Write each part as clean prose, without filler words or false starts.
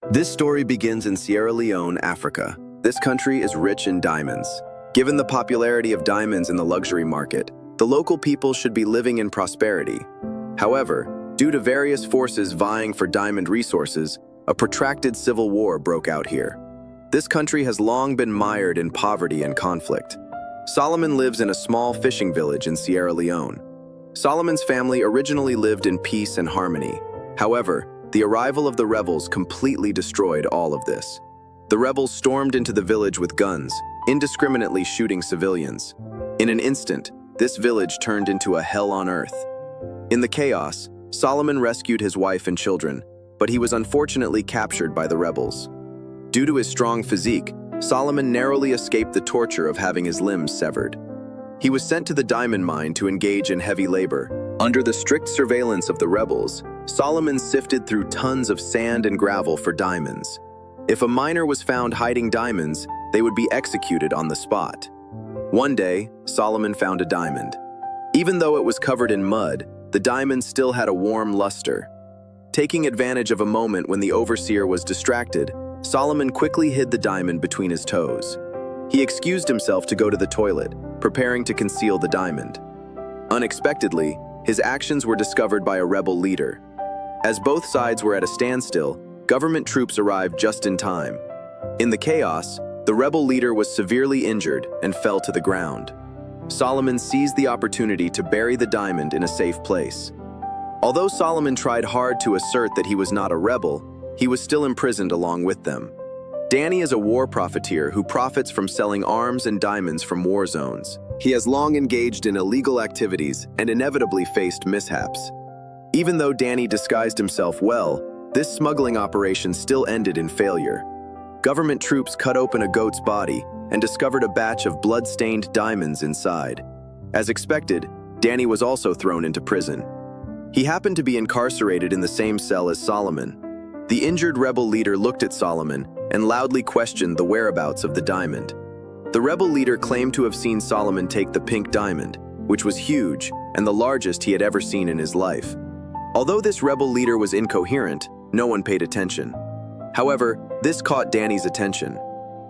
This story begins in Sierra Leone, Africa. This country is rich in diamonds. Given the popularity of diamonds in the luxury market, the local people should be living in prosperity. However, due to various forces vying for diamond resources, a protracted civil war broke out here. This country has long been mired in poverty and conflict. Solomon lives in a small fishing village in Sierra Leone. Solomon's family originally lived in peace and harmony. However, the arrival of the rebels completely destroyed all of this. The rebels stormed into the village with guns, indiscriminately shooting civilians. In an instant, this village turned into a hell on earth. In the chaos, Solomon rescued his wife and children, but he was unfortunately captured by the rebels. Due to his strong physique, Solomon narrowly escaped the torture of having his limbs severed. He was sent to the diamond mine to engage in heavy labor. Under the strict surveillance of the rebels, Solomon sifted through tons of sand and gravel for diamonds. If a miner was found hiding diamonds, they would be executed on the spot. One day, Solomon found a diamond. Even though it was covered in mud, the diamond still had a warm luster. Taking advantage of a moment when the overseer was distracted, Solomon quickly hid the diamond between his toes. He excused himself to go to the toilet, preparing to conceal the diamond. Unexpectedly, his actions were discovered by a rebel leader. As both sides were at a standstill, government troops arrived just in time. In the chaos, the rebel leader was severely injured and fell to the ground. Solomon seized the opportunity to bury the diamond in a safe place. Although Solomon tried hard to assert that he was not a rebel, he was still imprisoned along with them. Danny is a war profiteer who profits from selling arms and diamonds from war zones. He has long engaged in illegal activities and inevitably faced mishaps. Even though Danny disguised himself well, this smuggling operation still ended in failure. Government troops cut open a goat's body and discovered a batch of blood-stained diamonds inside. As expected, Danny was also thrown into prison. He happened to be incarcerated in the same cell as Solomon. The injured rebel leader looked at Solomon and loudly questioned the whereabouts of the diamond. The rebel leader claimed to have seen Solomon take the pink diamond, which was huge and the largest he had ever seen in his life. Although this rebel leader was incoherent, no one paid attention. However, this caught Danny's attention.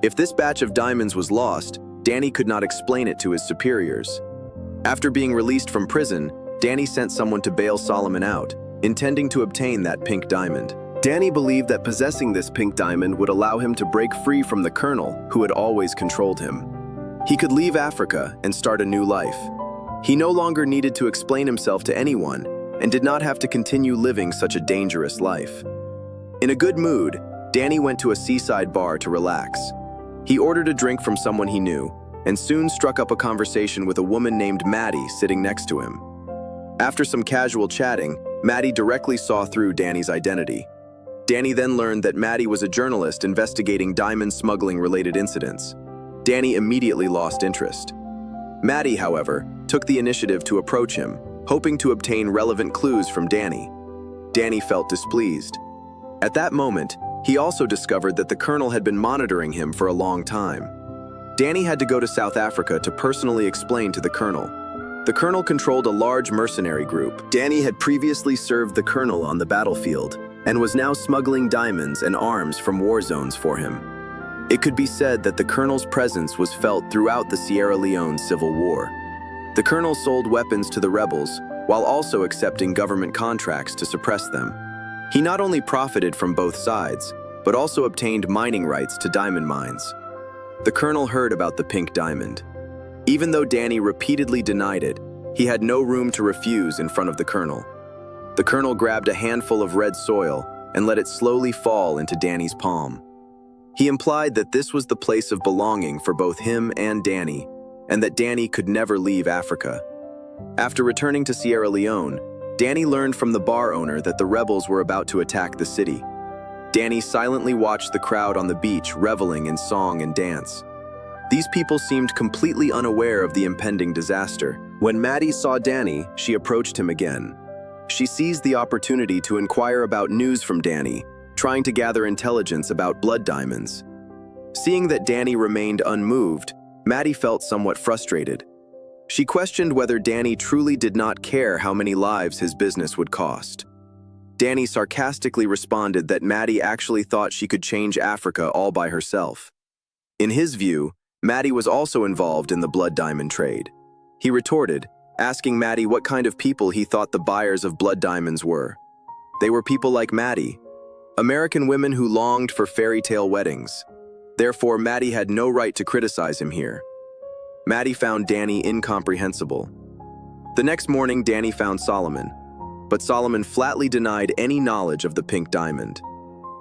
If this batch of diamonds was lost, Danny could not explain it to his superiors. After being released from prison, Danny sent someone to bail Solomon out, intending to obtain that pink diamond. Danny believed that possessing this pink diamond would allow him to break free from the colonel who had always controlled him. He could leave Africa and start a new life. He no longer needed to explain himself to anyone and did not have to continue living such a dangerous life. In a good mood, Danny went to a seaside bar to relax. He ordered a drink from someone he knew and soon struck up a conversation with a woman named Maddie sitting next to him. After some casual chatting, Maddie directly saw through Danny's identity. Danny then learned that Maddie was a journalist investigating diamond smuggling-related incidents. Danny immediately lost interest. Maddie, however, took the initiative to approach him, hoping to obtain relevant clues from Danny. Danny felt displeased. At that moment, he also discovered that the colonel had been monitoring him for a long time. Danny had to go to South Africa to personally explain to the colonel. The colonel controlled a large mercenary group. Danny had previously served the colonel on the battlefield and was now smuggling diamonds and arms from war zones for him. It could be said that the colonel's presence was felt throughout the Sierra Leone Civil War. The colonel sold weapons to the rebels while also accepting government contracts to suppress them. He not only profited from both sides, but also obtained mining rights to diamond mines. The colonel heard about the pink diamond. Even though Danny repeatedly denied it, he had no room to refuse in front of the colonel. The colonel grabbed a handful of red soil and let it slowly fall into Danny's palm. He implied that this was the place of belonging for both him and Danny, and that Danny could never leave Africa. After returning to Sierra Leone, Danny learned from the bar owner that the rebels were about to attack the city. Danny silently watched the crowd on the beach reveling in song and dance. These people seemed completely unaware of the impending disaster. When Maddie saw Danny, she approached him again. She seized the opportunity to inquire about news from Danny, trying to gather intelligence about blood diamonds. Seeing that Danny remained unmoved, Maddie felt somewhat frustrated. She questioned whether Danny truly did not care how many lives his business would cost. Danny sarcastically responded that Maddie actually thought she could change Africa all by herself. In his view, Maddie was also involved in the blood diamond trade. He retorted, asking Maddie what kind of people he thought the buyers of blood diamonds were. They were people like Maddie, American women who longed for fairy tale weddings. Therefore, Maddie had no right to criticize him here. Maddie found Danny incomprehensible. The next morning, Danny found Solomon, but Solomon flatly denied any knowledge of the pink diamond.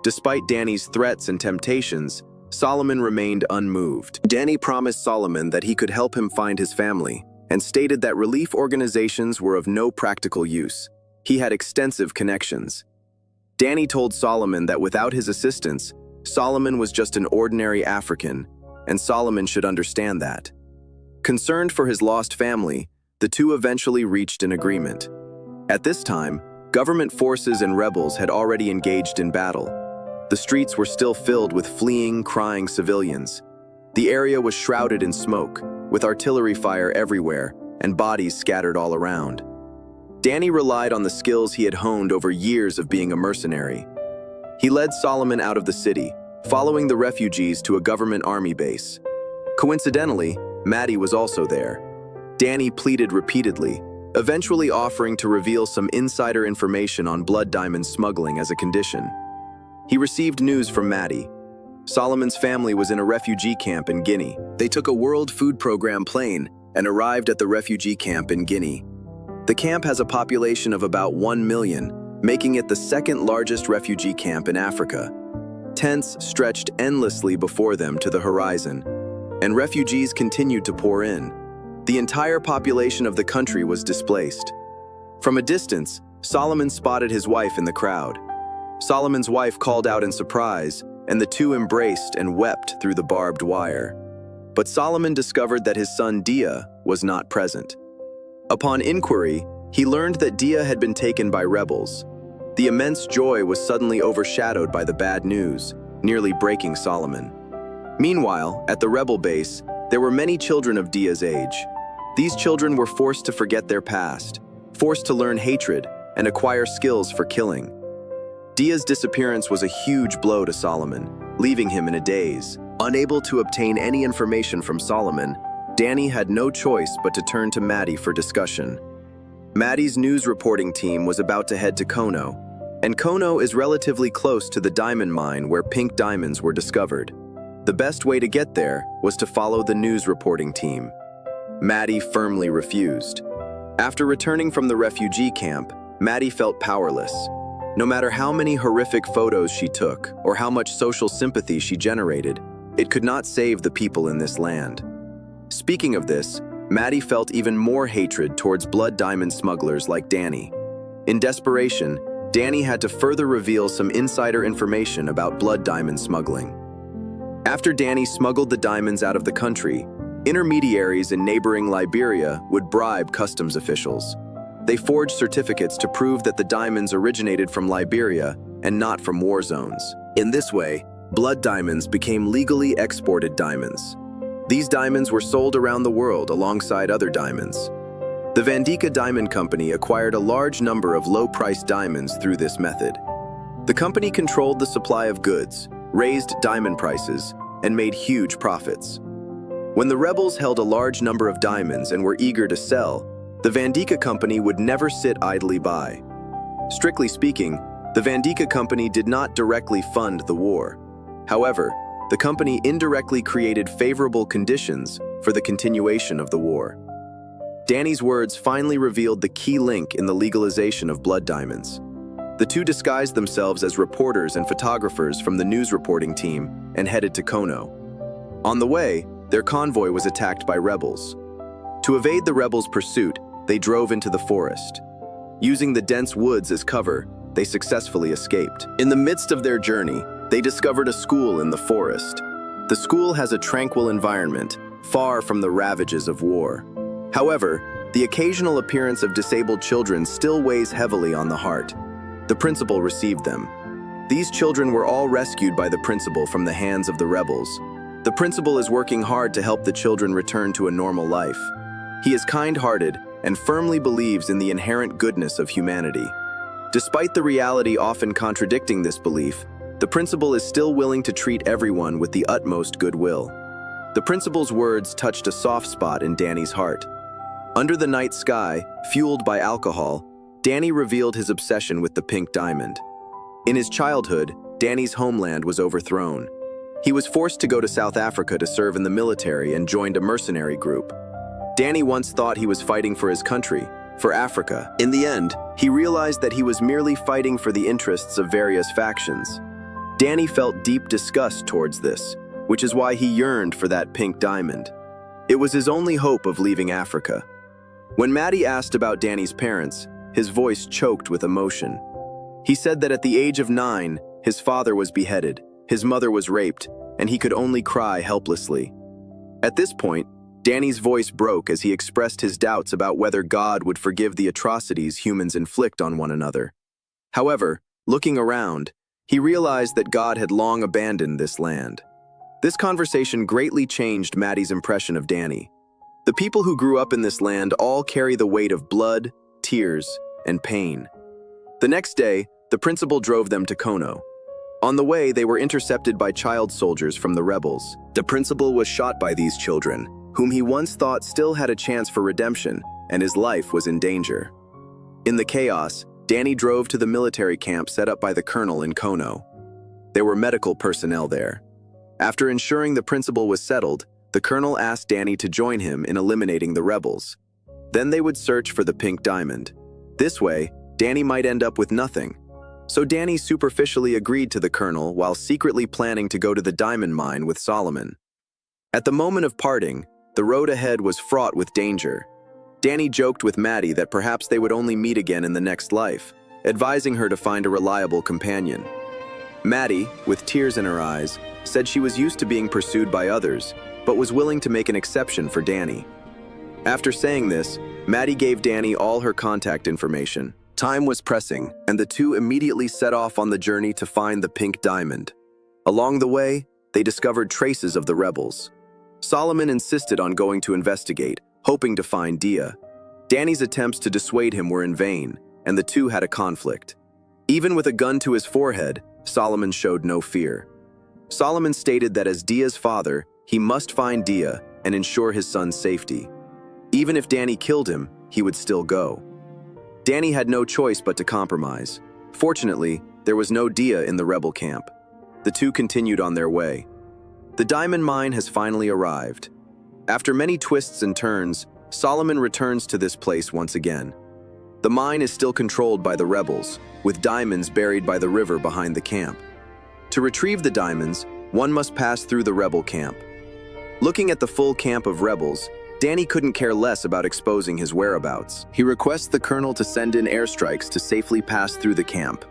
Despite Danny's threats and temptations, Solomon remained unmoved. Danny promised Solomon that he could help him find his family, and stated that relief organizations were of no practical use. He had extensive connections. Danny told Solomon that without his assistance, Solomon was just an ordinary African, and Solomon should understand that. Concerned for his lost family, the two eventually reached an agreement. At this time, government forces and rebels had already engaged in battle. The streets were still filled with fleeing, crying civilians. The area was shrouded in smoke, with artillery fire everywhere and bodies scattered all around. Danny relied on the skills he had honed over years of being a mercenary. He led Solomon out of the city, following the refugees to a government army base. Coincidentally, Maddie was also there. Danny pleaded repeatedly, eventually offering to reveal some insider information on blood diamond smuggling as a condition. He received news from Maddie. Solomon's family was in a refugee camp in Guinea. They took a World Food Program plane and arrived at the refugee camp in Guinea. The camp has a population of about 1 million, making it the second largest refugee camp in Africa. Tents stretched endlessly before them to the horizon, and refugees continued to pour in. The entire population of the country was displaced. From a distance, Solomon spotted his wife in the crowd. Solomon's wife called out in surprise, and the two embraced and wept through the barbed wire. But Solomon discovered that his son Dia was not present. Upon inquiry, he learned that Dia had been taken by rebels. The immense joy was suddenly overshadowed by the bad news, nearly breaking Solomon. Meanwhile, at the rebel base, there were many children of Dia's age. These children were forced to forget their past, forced to learn hatred, and acquire skills for killing. Dia's disappearance was a huge blow to Solomon, leaving him in a daze. Unable to obtain any information from Solomon, Danny had no choice but to turn to Maddie for discussion. Maddie's news reporting team was about to head to Kono, and Kono is relatively close to the diamond mine where pink diamonds were discovered. The best way to get there was to follow the news reporting team. Maddie firmly refused. After returning from the refugee camp, Maddie felt powerless. No matter how many horrific photos she took or how much social sympathy she generated, it could not save the people in this land. Speaking of this, Maddie felt even more hatred towards blood diamond smugglers like Danny. In desperation, Danny had to further reveal some insider information about blood diamond smuggling. After Danny smuggled the diamonds out of the country, intermediaries in neighboring Liberia would bribe customs officials. They forged certificates to prove that the diamonds originated from Liberia and not from war zones. In this way, blood diamonds became legally exported diamonds. These diamonds were sold around the world alongside other diamonds. The Vandika Diamond Company acquired a large number of low-priced diamonds through this method. The company controlled the supply of goods, raised diamond prices, and made huge profits. When the rebels held a large number of diamonds and were eager to sell, the Vandika Company would never sit idly by. Strictly speaking, the Vandika Company did not directly fund the war. However, the company indirectly created favorable conditions for the continuation of the war. Danny's words finally revealed the key link in the legalization of blood diamonds. The two disguised themselves as reporters and photographers from the news reporting team and headed to Kono. On the way, their convoy was attacked by rebels. To evade the rebels' pursuit, they drove into the forest. Using the dense woods as cover, they successfully escaped. In the midst of their journey, they discovered a school in the forest. The school has a tranquil environment, far from the ravages of war. However, the occasional appearance of disabled children still weighs heavily on the heart. The principal received them. These children were all rescued by the principal from the hands of the rebels. The principal is working hard to help the children return to a normal life. He is kind-hearted and firmly believes in the inherent goodness of humanity. Despite the reality often contradicting this belief, the principal is still willing to treat everyone with the utmost goodwill. The principal's words touched a soft spot in Danny's heart. Under the night sky, fueled by alcohol, Danny revealed his obsession with the pink diamond. In his childhood, Danny's homeland was overthrown. He was forced to go to South Africa to serve in the military and joined a mercenary group. Danny once thought he was fighting for his country, for Africa. In the end, he realized that he was merely fighting for the interests of various factions. Danny felt deep disgust towards this, which is why he yearned for that pink diamond. It was his only hope of leaving Africa. When Maddie asked about Danny's parents, his voice choked with emotion. He said that at the age of 9, his father was beheaded, his mother was raped, and he could only cry helplessly. At this point, Danny's voice broke as he expressed his doubts about whether God would forgive the atrocities humans inflict on one another. However, looking around, he realized that God had long abandoned this land. This conversation greatly changed Maddie's impression of Danny. The people who grew up in this land all carry the weight of blood, tears, and pain. The next day, the principal drove them to Kono. On the way, they were intercepted by child soldiers from the rebels. The principal was shot by these children, whom he once thought still had a chance for redemption, and his life was in danger. In the chaos, Danny drove to the military camp set up by the colonel in Kono. There were medical personnel there. After ensuring the principal was settled, the colonel asked Danny to join him in eliminating the rebels. Then they would search for the pink diamond. This way, Danny might end up with nothing. So Danny superficially agreed to the colonel while secretly planning to go to the diamond mine with Solomon. At the moment of parting, the road ahead was fraught with danger. Danny joked with Maddie that perhaps they would only meet again in the next life, advising her to find a reliable companion. Maddie, with tears in her eyes, said she was used to being pursued by others, but was willing to make an exception for Danny. After saying this, Maddie gave Danny all her contact information. Time was pressing, and the two immediately set off on the journey to find the pink diamond. Along the way, they discovered traces of the rebels. Solomon insisted on going to investigate, hoping to find Dia. Danny's attempts to dissuade him were in vain, and the two had a conflict. Even with a gun to his forehead, Solomon showed no fear. Solomon stated that as Dia's father, he must find Dia and ensure his son's safety. Even if Danny killed him, he would still go. Danny had no choice but to compromise. Fortunately, there was no Dia in the rebel camp. The two continued on their way. The diamond mine has finally arrived. After many twists and turns, Solomon returns to this place once again. The mine is still controlled by the rebels, with diamonds buried by the river behind the camp. To retrieve the diamonds, one must pass through the rebel camp. Looking at the full camp of rebels, Danny couldn't care less about exposing his whereabouts. He requests the colonel to send in airstrikes to safely pass through the camp.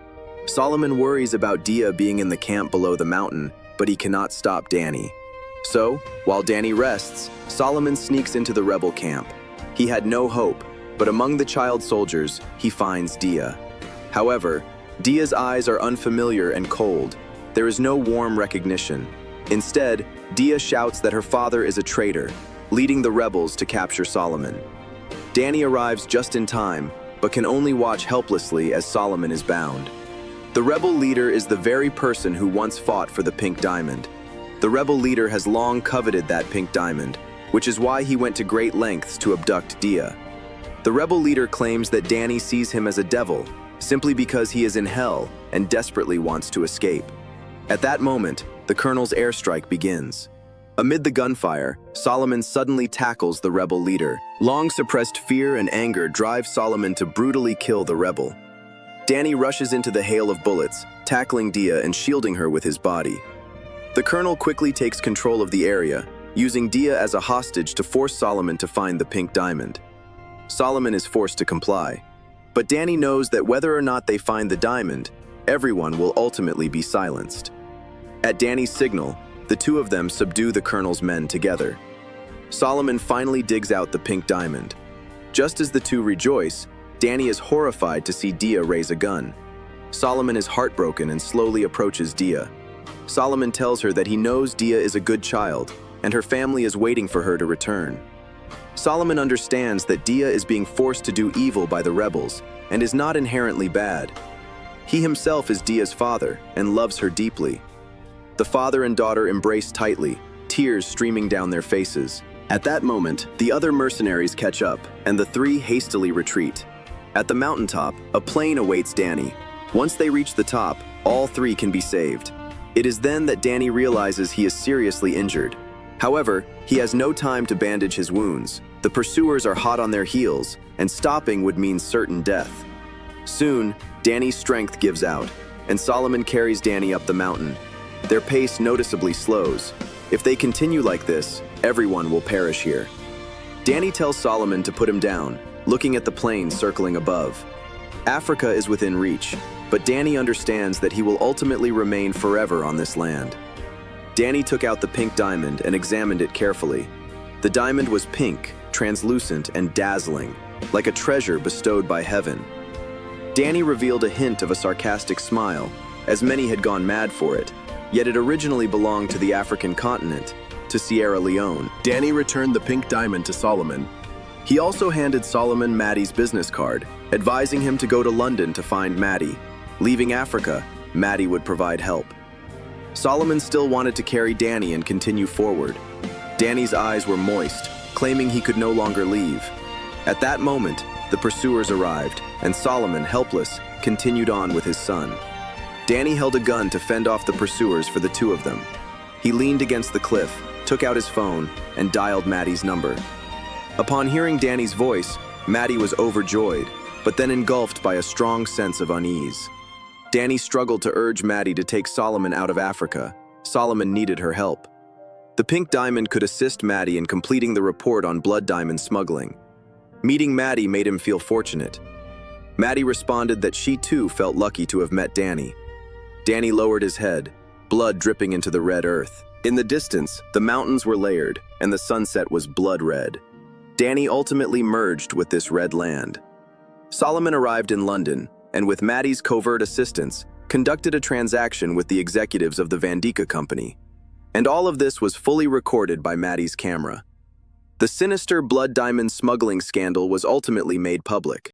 Solomon worries about Dia being in the camp below the mountain, but he cannot stop Danny. So, while Danny rests, Solomon sneaks into the rebel camp. He had no hope, but among the child soldiers, he finds Dia. However, Dia's eyes are unfamiliar and cold. There is no warm recognition. Instead, Dia shouts that her father is a traitor, leading the rebels to capture Solomon. Danny arrives just in time, but can only watch helplessly as Solomon is bound. The rebel leader is the very person who once fought for the pink diamond. The rebel leader has long coveted that pink diamond, which is why he went to great lengths to abduct Dia. The rebel leader claims that Danny sees him as a devil, simply because he is in hell and desperately wants to escape. At that moment, the colonel's airstrike begins. Amid the gunfire, Solomon suddenly tackles the rebel leader. Long-suppressed fear and anger drive Solomon to brutally kill the rebel. Danny rushes into the hail of bullets, tackling Dia and shielding her with his body. The colonel quickly takes control of the area, using Dia as a hostage to force Solomon to find the pink diamond. Solomon is forced to comply. But Danny knows that whether or not they find the diamond, everyone will ultimately be silenced. At Danny's signal, the two of them subdue the colonel's men together. Solomon finally digs out the pink diamond. Just as the two rejoice, Danny is horrified to see Dia raise a gun. Solomon is heartbroken and slowly approaches Dia. Solomon tells her that he knows Dia is a good child, and her family is waiting for her to return. Solomon understands that Dia is being forced to do evil by the rebels and is not inherently bad. He himself is Dia's father and loves her deeply. The father and daughter embrace tightly, tears streaming down their faces. At that moment, the other mercenaries catch up, and the three hastily retreat. At the mountaintop, a plane awaits Danny. Once they reach the top, all three can be saved. It is then that Danny realizes he is seriously injured. However, he has no time to bandage his wounds. The pursuers are hot on their heels, and stopping would mean certain death. Soon, Danny's strength gives out, and Solomon carries Danny up the mountain. Their pace noticeably slows. If they continue like this, everyone will perish here. Danny tells Solomon to put him down, looking at the plane circling above. Africa is within reach, but Danny understands that he will ultimately remain forever on this land. Danny took out the pink diamond and examined it carefully. The diamond was pink, translucent, and dazzling, like a treasure bestowed by heaven. Danny revealed a hint of a sarcastic smile, as many had gone mad for it, yet it originally belonged to the African continent, to Sierra Leone. Danny returned the pink diamond to Solomon. He also handed Solomon Maddie's business card, advising him to go to London to find Maddie. Leaving Africa, Maddie would provide help. Solomon still wanted to carry Danny and continue forward. Danny's eyes were moist, claiming he could no longer leave. At that moment, the pursuers arrived, and Solomon, helpless, continued on with his son. Danny held a gun to fend off the pursuers for the two of them. He leaned against the cliff, took out his phone, and dialed Maddie's number. Upon hearing Danny's voice, Maddie was overjoyed, but then engulfed by a strong sense of unease. Danny struggled to urge Maddie to take Solomon out of Africa. Solomon needed her help. The pink diamond could assist Maddie in completing the report on blood diamond smuggling. Meeting Maddie made him feel fortunate. Maddie responded that she too felt lucky to have met Danny. Danny lowered his head, blood dripping into the red earth. In the distance, the mountains were layered, and the sunset was blood red. Danny ultimately merged with this red land. Solomon arrived in London, and with Maddie's covert assistance, conducted a transaction with the executives of the Vandika company. And all of this was fully recorded by Maddie's camera. The sinister blood diamond smuggling scandal was ultimately made public.